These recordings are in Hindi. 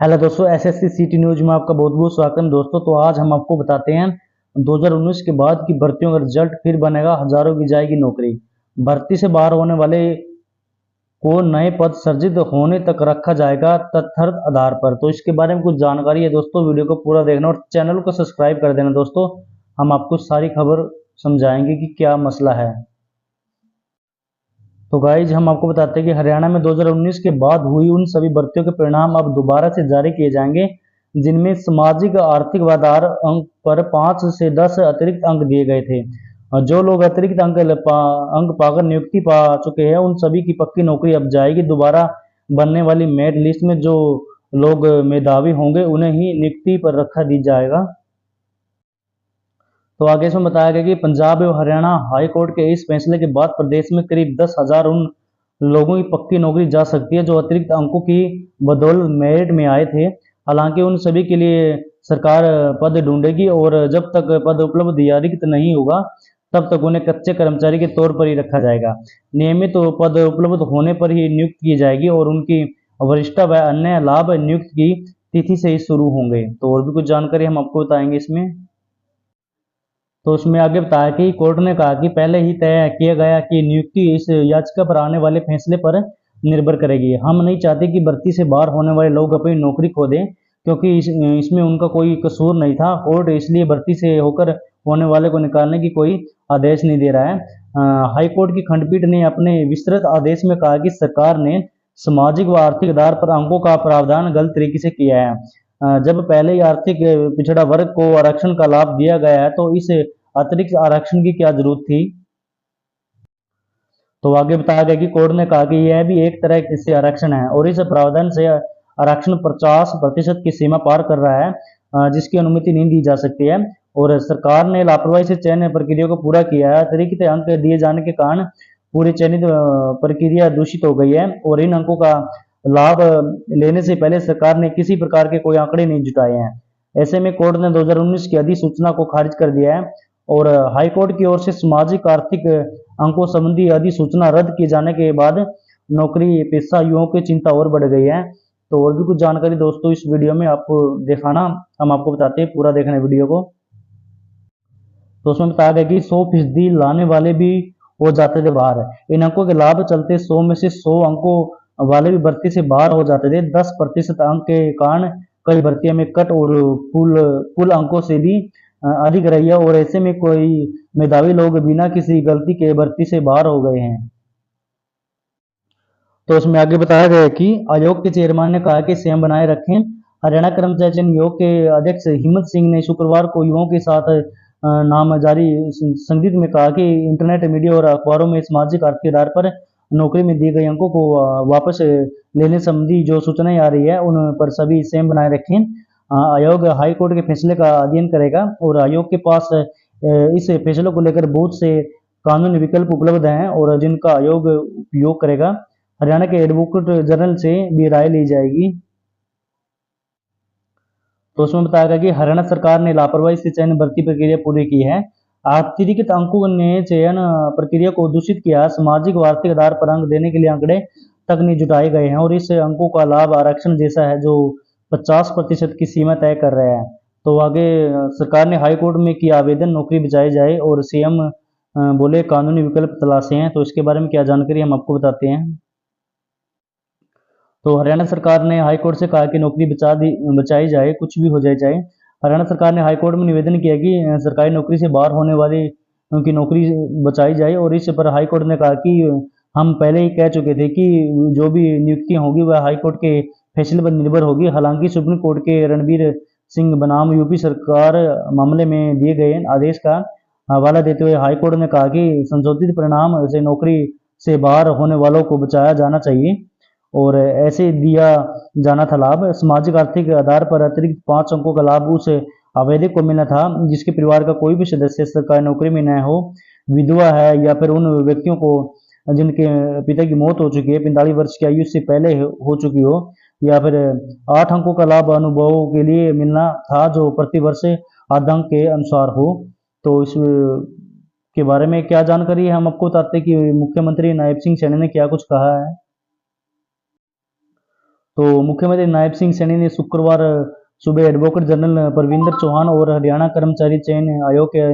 हेलो दोस्तों, एसएससी सिटी न्यूज में आपका बहुत बहुत स्वागत है दोस्तों। तो आज हम आपको बताते हैं 2019 के बाद की भर्तियों का रिजल्ट फिर बनेगा, हजारों की जाएगी नौकरी। भर्ती से बाहर होने वाले को नए पद सृजित होने तक रखा जाएगा तथ्य आधार पर। तो इसके बारे में कुछ जानकारी है दोस्तों, वीडियो को पूरा देखना और चैनल को सब्सक्राइब कर देना दोस्तों। हम आपको सारी खबर समझाएंगे कि क्या मसला है। तो गाइज हम आपको बताते हैं कि हरियाणा में 2019 के बाद हुई उन सभी भर्तियों के परिणाम अब दोबारा से जारी किए जाएंगे, जिनमें सामाजिक आर्थिक आधार अंक पर 5 से 10 अतिरिक्त अंक दिए गए थे। और जो लोग अतिरिक्त अंक पाकर नियुक्ति पा चुके हैं, उन सभी की पक्की नौकरी अब जाएगी। दोबारा बनने वाली मेरिट लिस्ट में जो लोग मेधावी होंगे उन्हें ही नियुक्ति पर रखा दी जाएगा। तो आगे इसमें बताया गया कि पंजाब एवं हरियाणा हाई कोर्ट के इस फैसले के बाद प्रदेश में करीब 10,000 उन लोगों की पक्की नौकरी जा सकती है जो अतिरिक्त अंकों की बदौलत मेरिट में आए थे। हालांकि उन सभी के लिए सरकार पद ढूंढेगी और जब तक पद उपलब्ध या रिक्त नहीं होगा तब तक उन्हें कच्चे कर्मचारी के तौर पर ही रखा जाएगा। नियमित पद उपलब्ध होने पर ही नियुक्त की जाएगी और उनकी वरिष्ठता व अन्य लाभ नियुक्त की तिथि से ही शुरू होंगे। तो और भी कुछ जानकारी हम आपको बताएंगे इसमें। तो उसमें आगे बताया कि कोर्ट ने कहा कि पहले ही तय किया गया कि नियुक्ति इस याचिका पर आने वाले फैसले पर निर्भर करेगी। हम नहीं चाहते कि भर्ती से बाहर होने वाले लोग अपनी नौकरी खो दें, क्योंकि इसमें उनका कोई कसूर नहीं था। कोर्ट इसलिए भर्ती से होकर होने वाले को निकालने की कोई आदेश नहीं दे रहा है। हाई कोर्ट की खंडपीठ ने अपने विस्तृत आदेश में कहा कि सरकार ने सामाजिक व आर्थिक आधार पर अंकों का प्रावधान गलत तरीके से किया है। जब पहले ही आर्थिक पिछड़ा वर्ग को आरक्षण का लाभ दिया गया है तो इस अतिरिक्त आरक्षण की क्या जरूरत थी। तो आगे बताया गया कि कोर्ट ने कहा कि यह भी एक तरह से आरक्षण है और इस प्रावधान से आरक्षण 50% की सीमा पार कर रहा है, जिसकी अनुमति नहीं दी जा सकती है। और सरकार ने लापरवाही से चयन प्रक्रिया को पूरा किया है। अतिरिक्त अंक दिए जाने के कारण पूरी चयनित प्रक्रिया दूषित हो गई है और इन अंकों का लाभ लेने से पहले सरकार ने किसी प्रकार के कोई आंकड़े नहीं जुटाए हैं। ऐसे में कोर्ट ने 2019 की अधिसूचना को खारिज कर दिया है और हाई कोर्ट की ओर से सामाजिक आर्थिक अंकों संबंधी अधिसूचना रद्द किए जाने के बाद नौकरी पेशा युवाओं की चिंता और बढ़ गई है। तो और भी कुछ जानकारी दोस्तों इस वीडियो में आपको दिखाना, हम आपको बताते हैं, पूरा देखना है वीडियो को। तो उसमें बताया गया कि 100% लाने वाले भी हो जाते थे बाहर। इन अंकों के लाभ चलते 100 में से 100 अंकों वाले भी भर्ती से बाहर हो जाते थे। 10% अंक के कारण कई भर्तियों में कट और कुल अंकों से भी अधिक रही है और ऐसे में कोई मेधावी लोग बिना किसी गलती के भर्ती से बाहर हो गए हैं। तो उसमें आगे बताया गया कि आयोग के चेयरमैन ने कहा कि संयम बनाए रखें। हरियाणा कर्मचारी चयन आयोग के अध्यक्ष हिम्मत सिंह ने शुक्रवार को युवाओं के साथ नाम जारी संदिग्ध में कहा कि इंटरनेट मीडिया और अखबारों में सामाजिक आर्थिक आधार पर नौकरी में दिए गए अंकों को वापस लेने संबंधी जो सूचनाएं आ रही है उन पर सभी संयम बनाए रखें। आयोग हाई कोर्ट के फैसले का अध्ययन करेगा और आयोग के पास इस फैसले को लेकर बहुत से कानूनी विकल्प उपलब्ध हैं और जिनका आयोग उपयोग करेगा। हरियाणा के एडवोकेट जनरल से भी राय ली जाएगी। तो उसमें बताया गया कि हरियाणा सरकार ने लापरवाही से चयन भर्ती प्रक्रिया पूरी की है। अतिरिक्त अंकों ने चयन प्रक्रिया को दूषित किया। सामाजिक व आर्थिक आधार पर अंक देने के लिए आंकड़े तक नहीं जुटाए गए हैं और इस अंकों का लाभ आरक्षण जैसा है जो 50% की सीमा तय कर रहा है। तो आगे सरकार ने हाई कोर्ट में किया आवेदन नौकरी बचाई जाए और सीएम बोले कानूनी विकल्प तलाशे हैं। तो इसके बारे में क्या जानकारी हम आपको बताते हैं। तो हरियाणा सरकार ने हाई कोर्ट से कहा कि नौकरी बचाई जाए, कुछ भी हो जाए चाहे। हरियाणा सरकार ने हाई कोर्ट में निवेदन किया कि सरकारी नौकरी से बाहर होने वाले उनकी नौकरी बचाई जाए और इस पर हाई कोर्ट ने कहा कि हम पहले ही कह चुके थे कि जो भी नियुक्तियां होगी वह हाई कोर्ट के फैसले पर निर्भर होगी। हालांकि सुप्रीम कोर्ट के रणबीर सिंह बनाम यूपी सरकार मामले में दिए गए आदेश का हवाला देते हुए हाई कोर्ट ने कहा कि संशोधित परिणाम से नौकरी से बाहर होने वालों को बचाया जाना चाहिए और ऐसे दिया जाना था लाभ। सामाजिक आर्थिक आधार पर अतिरिक्त 5 अंकों का लाभ उस आवेदक को मिलना था जिसके परिवार का कोई भी सदस्य सरकारी नौकरी में न हो, विधवा है या फिर उन व्यक्तियों को जिनके पिता की मौत हो चुकी है, 45 वर्ष की आयु से पहले हो चुकी हो, या फिर 8 अंकों का लाभ अनुभवों के लिए मिलना था जो प्रति वर्ष आधा अंक के अनुसार हो। तो इस के बारे में क्या जानकारी है हम आपको बताते हैं कि मुख्यमंत्री नायब सिंह सैनी ने क्या कुछ कहा है। तो मुख्यमंत्री नायब सिंह सैनी ने शुक्रवार सुबह एडवोकेट जनरल परविंदर चौहान और हरियाणा कर्मचारी चयन आयोग के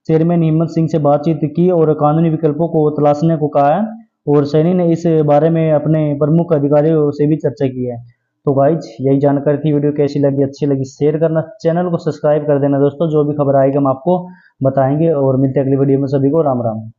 चेयरमैन हिम्मत सिंह से बातचीत की और कानूनी विकल्पों को तलाशने को कहा है। और सैनी ने इस बारे में अपने प्रमुख अधिकारियों से भी चर्चा की है। तो गाइज यही जानकारी थी। वीडियो कैसी लगी, अच्छी लगी शेयर करना, चैनल को सब्सक्राइब कर देना दोस्तों। जो भी खबर आएगी हम आपको बताएंगे और मिलते हैं अगली वीडियो में। सभी को राम राम।